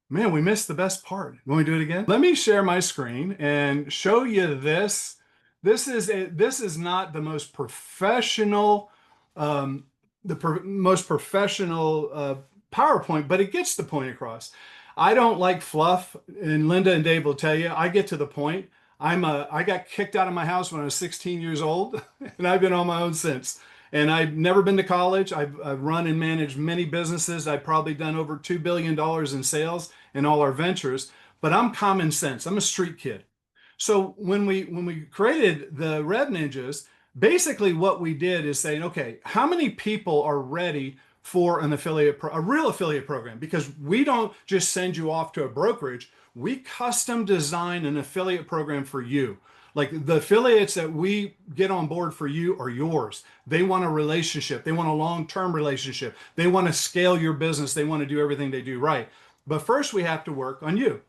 Man, we missed the best part. Want me to do it again? Let me share my screen and show you this. This is not the most professional, um, most professional PowerPoint, but it gets the point across. I don't like fluff, and Linda and Dave will tell you. I get to the point. I got kicked out of my house when I was 16 years old, and I've been on my own since. And I've never been to college. I've run and managed many businesses. I've probably done over $2 billion in sales in all our ventures, but I'm common sense. I'm a street kid. So when we created the Rev Ninjas, basically what we did is saying, okay, how many people are ready for a real affiliate program? Because we don't just send you off to a brokerage. We custom design an affiliate program for you. Like the affiliates that we get on board for you are yours. They want a relationship. They want a long-term relationship. They want to scale your business. They want to do everything they do right. But first we have to work on you.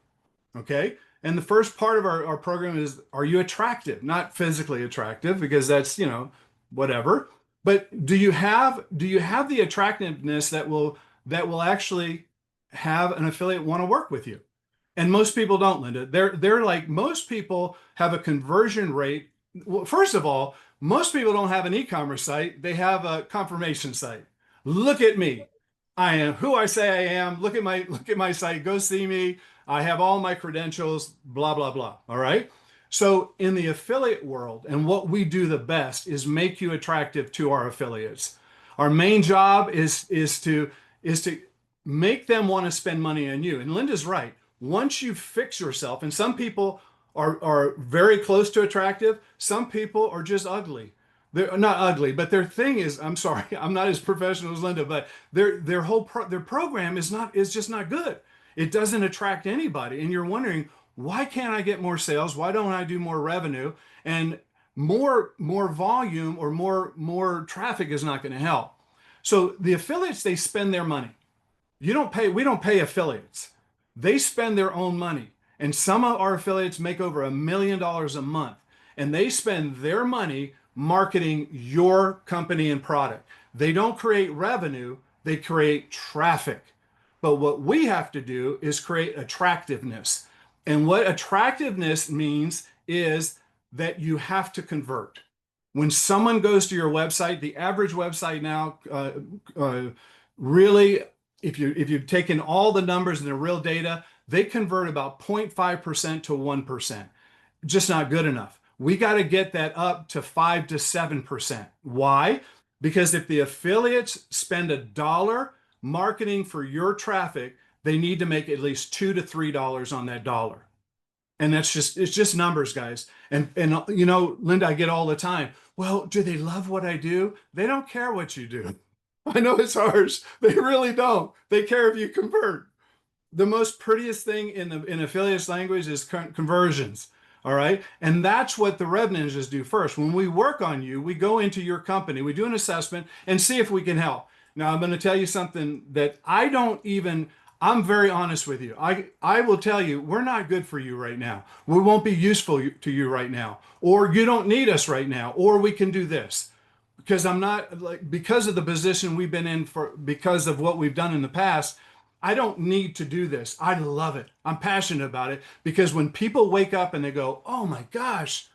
Okay. And the first part of our program is, are you attractive? Not physically attractive, because that's, whatever. But do you have the attractiveness that will actually have an affiliate want to work with you? And most people don't, Linda. They're like, most people have a conversion rate. Well, first of all, most people don't have an e-commerce site. They have a confirmation site. Look at me. I am who I say I am. Look at my site. Go see me. I have all my credentials, blah, blah, blah. All right. So in the affiliate world, and what we do the best is make you attractive to our affiliates. Our main job is to make them want to spend money on you. And Linda's right. Once you fix yourself, and some people are very close to attractive, some people are just ugly. They're not ugly, but their thing is, I'm sorry, I'm not as professional as Linda, but their program is just not good. It doesn't attract anybody. And you're wondering, why can't I get more sales? Why don't I do more revenue? And more volume or more traffic is not going to help. So the affiliates, they spend their money. We don't pay affiliates. They spend their own money. And some of our affiliates make over $1 million a month. And they spend their money marketing your company and product. They don't create revenue, they create traffic. But what we have to do is create attractiveness. And what attractiveness means is that you have to convert. When someone goes to your website, the average website now, really, if you've taken all the numbers and the real data, they convert about 0.5% to 1%. Just not good enough. We got to get that up to 5 to 7%. Why? Because if the affiliates spend $1 marketing for your traffic, they need to make at least $2 to $3 on that dollar. And it's just numbers, guys. And Linda, I get all the time, well, do they love what I do? They don't care what you do. I know it's harsh. They really don't. They care if you convert. The most prettiest thing in affiliates language is conversions. All right. And that's what the Rev Ninjas do first. When we work on you, we go into your company, we do an assessment and see if we can help. Now, I'm going to tell you something that I'm very honest with you. I will tell you, we're not good for you right now. We won't be useful to you right now, or you don't need us right now, or we can do this. Because because of the position we've been in because of what we've done in the past, I don't need to do this. I love it. I'm passionate about it, because when people wake up and they go, oh my gosh,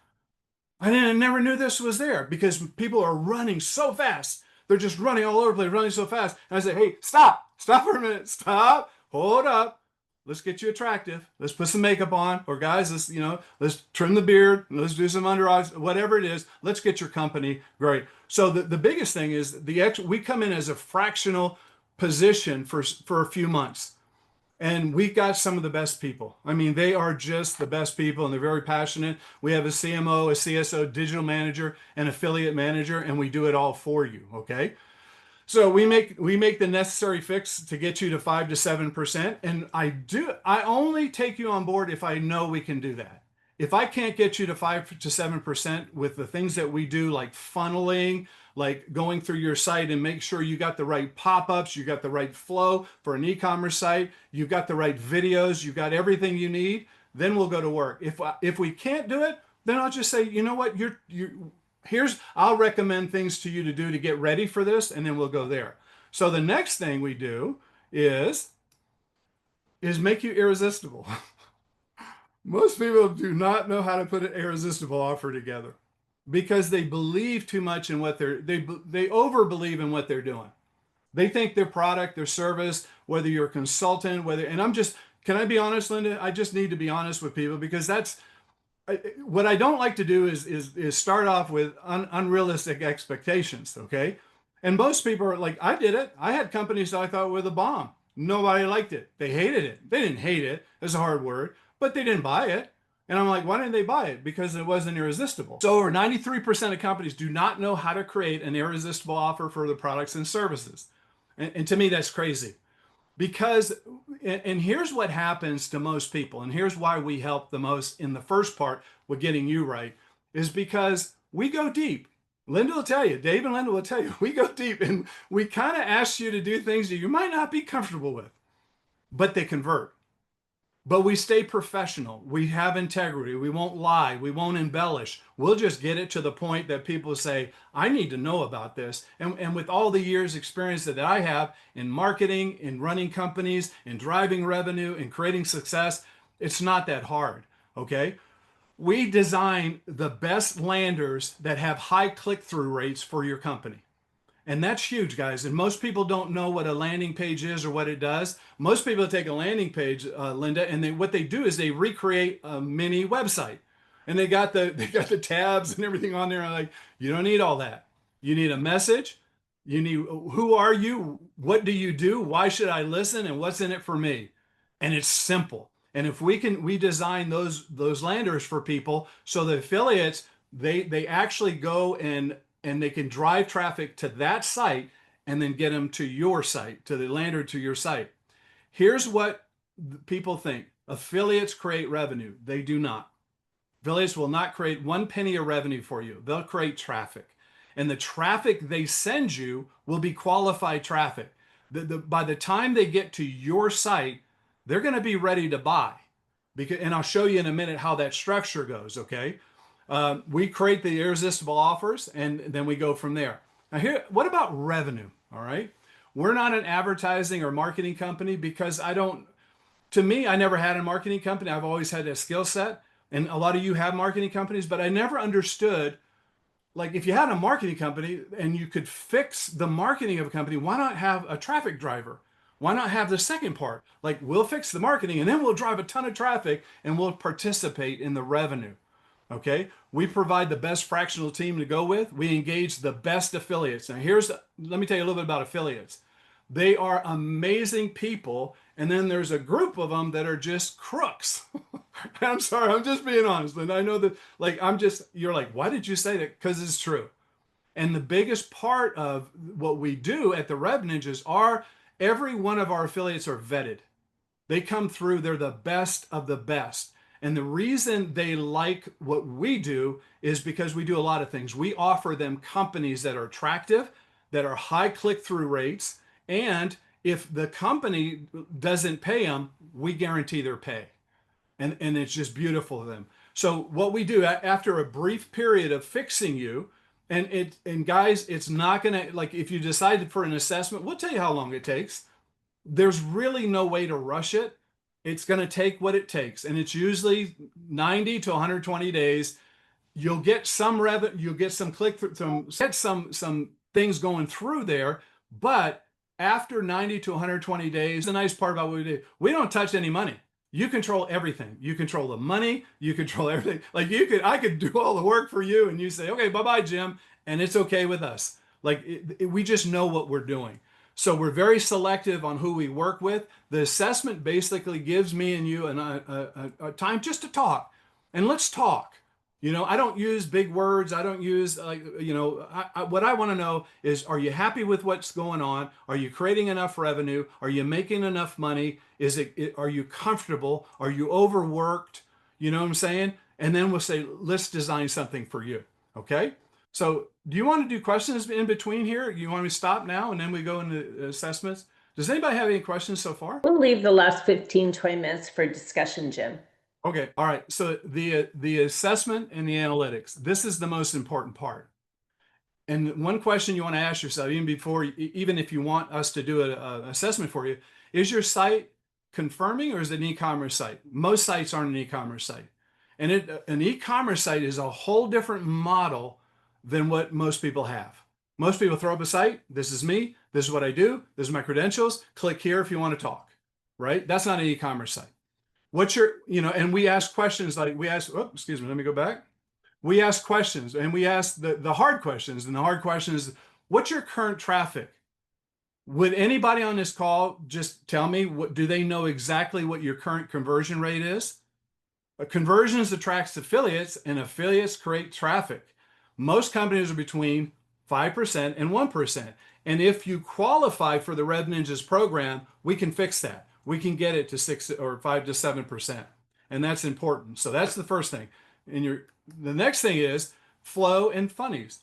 I never knew this was there, because people are running so fast. They're just running all over the place, running so fast. And I say, hey, stop for a minute, stop, hold up. Let's get you attractive. Let's put some makeup on, or guys, let's trim the beard. Let's do some under eyes, whatever it is. Let's get your company great. So the biggest thing is we come in as a fractional position for a few months. And we got some of the best people. I mean, they are just the best people, and they're very passionate. We have a CMO, a CSO, digital manager, an affiliate manager, and we do it all for you. Okay. So we make the necessary fix to get you to 5 to 7%. And I only take you on board if I know we can do that. If I can't get you to 5 to 7% with the things that we do, like funneling, like going through your site and make sure you got the right pop-ups, you got the right flow for an e-commerce site, you got the right videos, you got everything you need, then we'll go to work. If we can't do it, then I'll just say, you know what, I'll recommend things to you to do to get ready for this, and then we'll go there. So the next thing we do is is make you irresistible. Most people do not know how to put an irresistible offer together because they believe too much in what they over believe in what they're doing. They think their product, their service, whether you're a consultant, and I'm just, can I be honest, Linda? I just need to be honest with people because that's what I don't like to do is start off with unrealistic expectations. Okay. And most people are like, I did it. I had companies that I thought were the bomb. Nobody liked it. They hated it. They didn't hate it. It's a hard word, but they didn't buy it. And I'm like, why didn't they buy it? Because it wasn't irresistible. So over 93% of companies do not know how to create an irresistible offer for their products and services. And to me, that's crazy. Because, and here's what happens to most people, and here's why we help the most in the first part with getting you right, is because we go deep. Linda will tell you, Dave and Linda will tell you, we go deep and we kind of ask you to do things that you might not be comfortable with, but they convert. But we stay professional. We have integrity. We won't lie. We won't embellish. We'll just get it to the point that people say, I need to know about this. And with all the years experience that I have in marketing, in running companies, in driving revenue, in creating success, it's not that hard. Okay. We design the best landers that have high click-through rates for your company. And that's huge, guys. And most people don't know what a landing page is or what it does. Most people take a landing page, Linda, and what they do is they recreate a mini website. And they got the tabs and everything on there. And I'm like, you don't need all that. You need a message. You need, who are you? What do you do? Why should I listen? And what's in it for me? And it's simple. And if we design those landers for people so the affiliates, they actually go and they can drive traffic to that site and then get them to your site, to the lander, to your site. Here's what people think. Affiliates create revenue. They do not. Affiliates will not create 1 penny of revenue for you. They'll create traffic. And the traffic they send you will be qualified traffic. By the time they get to your site, they're going to be ready to buy. And I'll show you in a minute how that structure goes, okay? We create the irresistible offers and then we go from there. Now what about revenue? All right. We're not an advertising or marketing company because to me, I never had a marketing company. I've always had a skill set, and a lot of you have marketing companies, but I never understood, like, if you had a marketing company and you could fix the marketing of a company, why not have a traffic driver? Why not have the second part? Like, we'll fix the marketing and then we'll drive a ton of traffic and we'll participate in the revenue. Okay, we provide the best fractional team to go with. We engage the best affiliates. Now let me tell you a little bit about affiliates. They are amazing people. And then there's a group of them that are just crooks. I'm sorry, I'm just being honest. And I know that, like, you're like, why did you say that? Because it's true. And the biggest part of what we do at the Rev Ninjas every one of our affiliates are vetted. They come through, they're the best of the best. And the reason they like what we do is because we do a lot of things. We offer them companies that are attractive, that are high click-through rates, and if the company doesn't pay them, we guarantee their pay. And it's just beautiful to them. So what we do after a brief period of fixing you, and guys, it's not gonna, like, if you decided for an assessment, we'll tell you how long it takes. There's really no way to rush it. It's going to take what it takes. And it's usually 90 to 120 days. You'll get some revenue, you'll get some click through, some things going through there. But after 90 to 120 days, the nice part about what we do, we don't touch any money. You control everything. You control the money, you control everything. Like, I could do all the work for you and you say, okay, bye-bye, Jim. And it's okay with us. Like, we just know what we're doing. So we're very selective on who we work with. The assessment basically gives me and you a time just to talk. And let's talk. I don't use big words. I don't use, what I want to know is, are you happy with what's going on? Are you creating enough revenue? Are you making enough money? Are you comfortable? Are you overworked? You know what I'm saying? And then we'll say, let's design something for you. Okay? So do you want to do questions in between here? You want me to stop now and then we go into assessments? Does anybody have any questions so far? We'll leave the last 15, 20 minutes for discussion, Jim. Okay. All right. So the assessment and the analytics, this is the most important part. And one question you want to ask yourself, even if you want us to do an assessment for you, is your site confirming or is it an e-commerce site? Most sites aren't an e-commerce site. And an e-commerce site is a whole different model than what most people have. Most people throw up a site. This is me. This is what I do. This is my credentials. Click here if you want to talk, right? That's not an e-commerce site. What's your, and we ask questions like excuse me, let me go back. We ask questions and we ask the hard questions. And the hard question is, what's your current traffic? Would anybody on this call just tell me, do they know exactly what your current conversion rate is? Conversions attracts affiliates and affiliates create traffic. Most companies are between 5% and 1%. And if you qualify for the Rev Ninjas program, we can fix that. We can get it to 6 or 5 to 7%. And that's important. So that's the first thing. And the next thing is flow and funnies.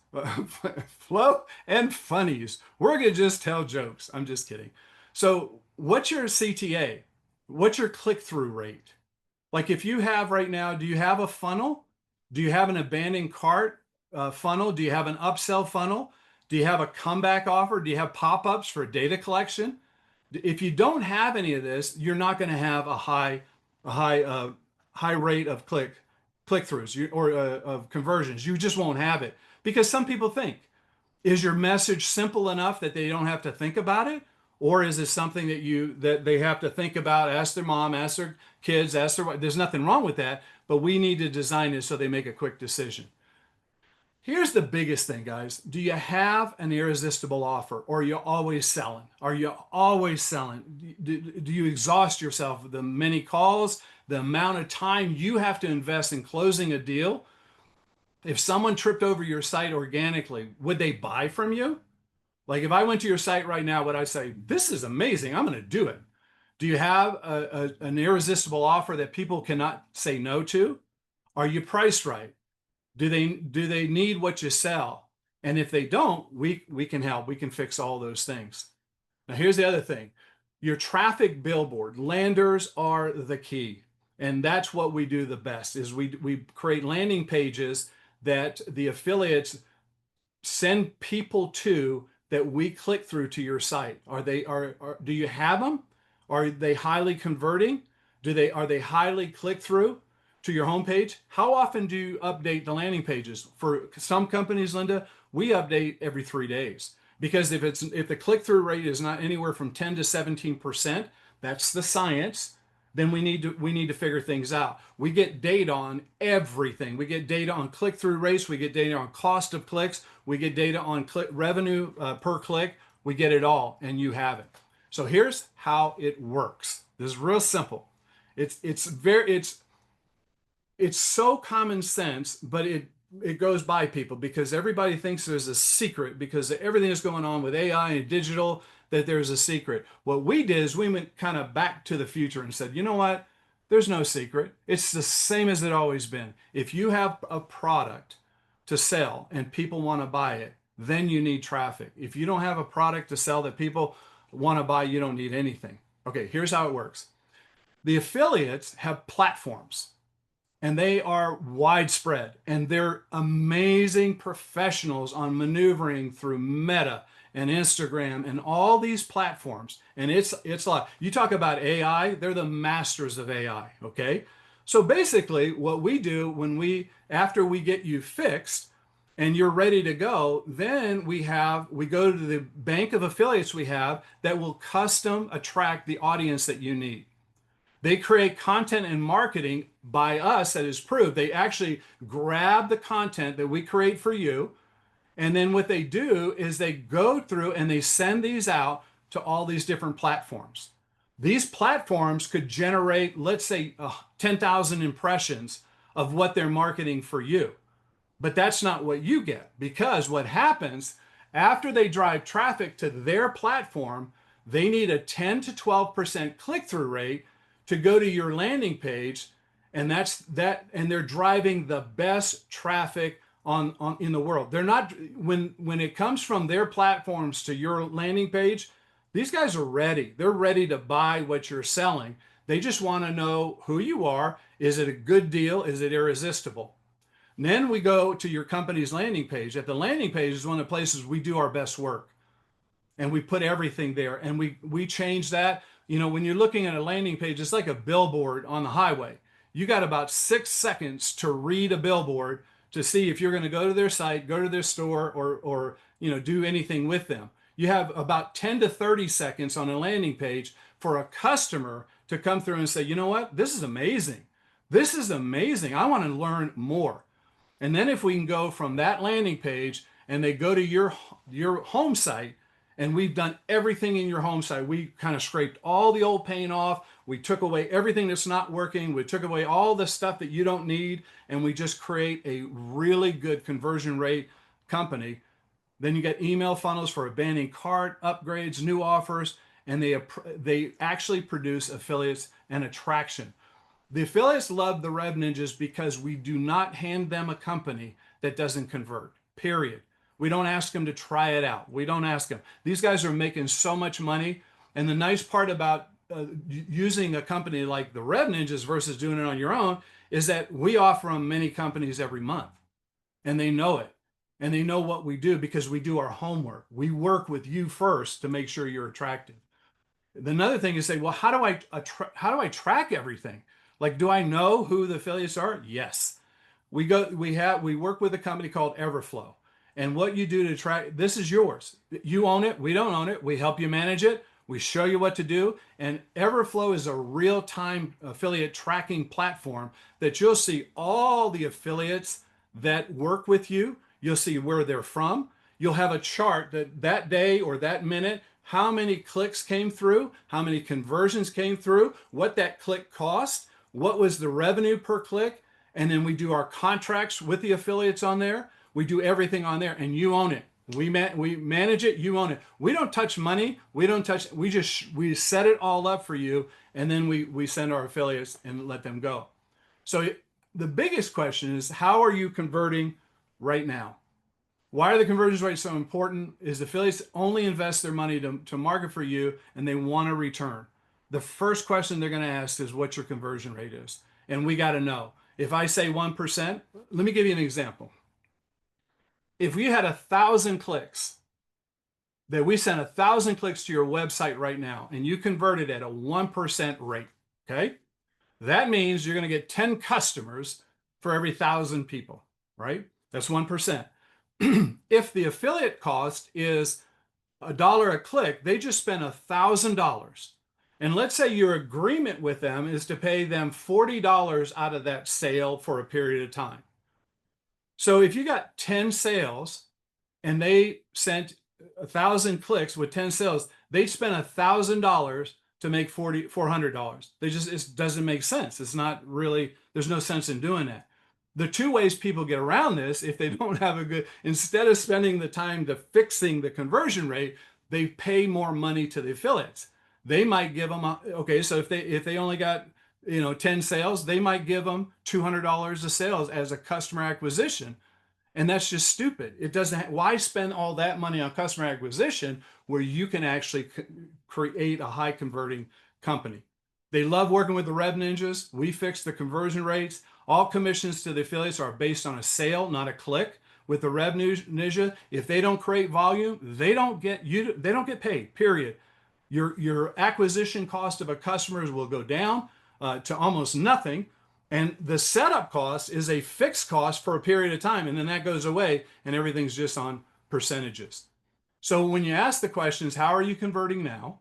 Flow and funnies. We're going to just tell jokes. I'm just kidding. So what's your CTA? What's your click-through rate? Like if you have right now, do you have a funnel? Do you have an abandoned cart funnel? Do you have an upsell funnel? Do you have a comeback offer? Do you have pop-ups for data collection? If you don't have any of this, you're not going to have a high rate of click-throughs or of conversions. You just won't have it because some people think, is your message simple enough that they don't have to think about it? Or is it something that they have to think about, ask their mom, ask their kids, ask their wife? There's nothing wrong with that, but we need to design it so they make a quick decision. Here's the biggest thing, guys. Do you have an irresistible offer or are you always selling? Are you always selling? Do you exhaust yourself with the many calls, the amount of time you have to invest in closing a deal? If someone tripped over your site organically, would they buy from you? Like if I went to your site right now, would I say, this is amazing, I'm going to do it? Do you have an irresistible offer that people cannot say no to? Are you priced right? Do they need what you sell? And if they don't, we can help. We can fix all those things. Now, here's the other thing. Your traffic billboard, landers are the key. And that's what we do the best is we create landing pages that the affiliates send people to that we click through to your site. Do you have them? Are they highly converting? Are they highly click through to your homepage? How often do you update the landing pages? For some companies, Linda, we update every 3 days because if the click through rate is not anywhere from 10 to 17%, that's the science. Then we need to figure things out. We get data on everything. We get data on click-through rates. We get data on cost of clicks. We get data on revenue per click. We get it all, and you have it. So here's how it works. This is real simple. It's so common sense, but it goes by people because everybody thinks there's a secret because everything is going on with AI and digital, that there's a secret. What we did is we went kind of back to the future and said, you know what? There's no secret. It's the same as it always been. If you have a product to sell and people want to buy it, then you need traffic. If you don't have a product to sell that people want to buy, you don't need anything. Okay, here's how it works. The affiliates have platforms and they are widespread and they're amazing professionals on maneuvering through Meta and Instagram and all these platforms. And it's a lot. You talk about AI, they're the masters of AI, okay? So basically what we do after we get you fixed and you're ready to go, then we go to the bank of affiliates we have that will custom attract the audience that you need. They create content and marketing by us that is proved. They actually grab the content that we create for you. And then what they do is they go through and they send these out to all these different platforms. These platforms could generate, let's say, 10,000 impressions of what they're marketing for you. But that's not what you get because what happens after they drive traffic to their platform, they need a 10 to 12% click-through rate to go to your landing page, and they're driving the best traffic in the world. They're not when it comes from their platforms to your landing page, these guys are ready. They're ready to buy what you're selling. They just want to know who you are. Is it a good deal? Is it irresistible? And then we go to your company's landing page. At the landing page is one of the places we do our best work. And we put everything there and we change that. when you're looking at a landing page, it's like a billboard on the highway. You got about 6 seconds to read a billboard to see if you're going to go to their site, go to their store, or do anything with them. You have about 10 to 30 seconds on a landing page for a customer to come through and say, you know what, this is amazing. This is amazing. I want to learn more. And then if we can go from that landing page and they go to your home site, and we've done everything in your home site. We kind of scraped all the old paint off. We took away everything that's not working. We took away all the stuff that you don't need, and we just create a really good conversion rate company. Then you get email funnels for abandoned cart upgrades, new offers, and they actually produce affiliates and attraction. The affiliates love the Rev Ninjas because we do not hand them a company that doesn't convert, period. We don't ask them to try it out. We don't ask them. These guys are making so much money. And the nice part about using a company like the Rev Ninjas versus doing it on your own is that we offer them many companies every month. And they know it. And they know what we do because we do our homework. We work with you first to make sure you're attractive. Another thing is say, well, how do I track everything? Like, do I know who the affiliates are? Yes. We work with a company called Everflow. And what you do to track, this is yours. You own it. We don't own it. We help you manage it. We show you what to do. And Everflow is a real-time affiliate tracking platform that you'll see all the affiliates that work with you. You'll see where they're from. You'll have a chart that day or that minute, how many clicks came through, how many conversions came through, what that click cost, what was the revenue per click. And then we do our contracts with the affiliates on there. We do everything on there, and you own it. We manage it. You own it. We don't touch money. We set it all up for you, and then we send our affiliates and let them go. So the biggest question is, how are you converting right now? Why are the conversion rates so important? Is affiliates only invest their money to market for you, and they want a return. The first question they're going to ask is what your conversion rate is, and we got to know. If I say 1%, let me give you an example. If we had 1,000 clicks, that we sent 1,000 clicks to your website right now, and you converted at a 1% rate, okay? That means you're going to get 10 customers for every 1,000 people, right? That's 1%. If the affiliate cost is $1 a click, they just spent $1,000. And let's say your agreement with them is to pay them $40 out of that sale for a period of time. So if you got 10 sales and they sent 1,000 clicks with 10 sales, they spent $1,000 to make $400. It doesn't make sense. It's not really, there's no sense in doing that. The two ways people get around this, if they don't have instead of spending the time to fixing the conversion rate, they pay more money to the affiliates. They might give them, so if they only got 10 sales, they might give them $200 of sales as a customer acquisition. And that's just stupid. Why spend all that money on customer acquisition where you can actually create a high converting company? They love working with the Rev Ninjas. We fix the conversion rates. All commissions to the affiliates are based on a sale, not a click. With the Rev Ninja, if they don't create volume, they don't get paid, period. Your acquisition cost of a customer will go down to almost nothing. And the setup cost is a fixed cost for a period of time. And then that goes away and everything's just on percentages. So when you ask the questions, how are you converting now?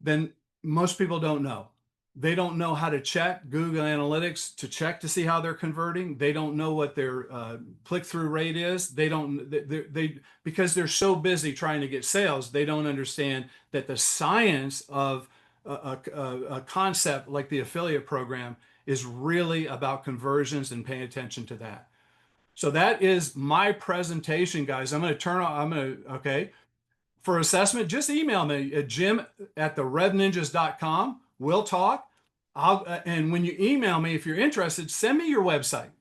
Then most people don't know. They don't know how to check Google Analytics to check to see how they're converting. They don't know what their click-through rate is. Because they're so busy trying to get sales, they don't understand that the science of a concept like the affiliate program is really about conversions and paying attention to that. So that is my presentation, guys. Okay. For assessment, just email me at jim@therevninjas.com. We'll talk. And when you email me, if you're interested, send me your website.